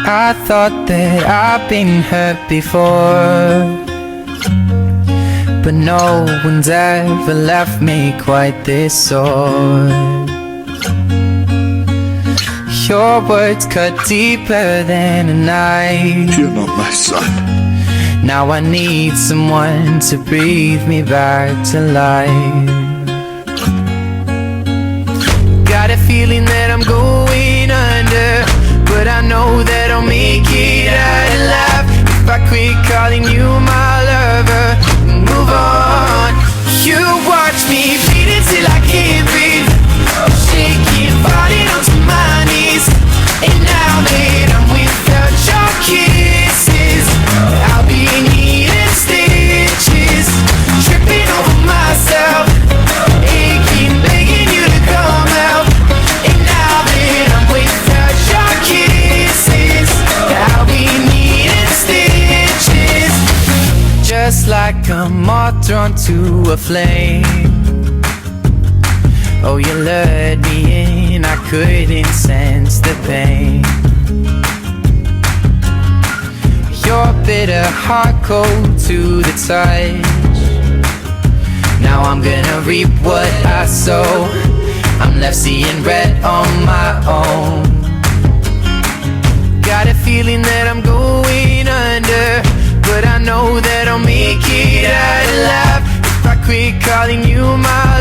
I thought that I've been hurt before, but no one's ever left me quite this sore. Your words cut deeper than a knife. You're not my son. Now I need someone to breathe me back to life. Got a feeling that I'm going under, but I know that I'll make it out alive if I quit calling you my lover and move on. You watch me bleed until I can't breathe, shaking, falling onto my knees. And now that I'm without your kisses, I'll be needing stitches, tripping over myself, aching, begging you to come out. And now that I'm without your kisses, I'll be needing stitches, just like a moth drawn to a flame. Oh, you lured me in, I couldn't sense the pain. Your bitter heart cold to the touch. Now I'm gonna reap what I sow. I'm left seeing red on my own. Got a feeling that I'm going under, but I know that I'll make it out alive if I quit calling you my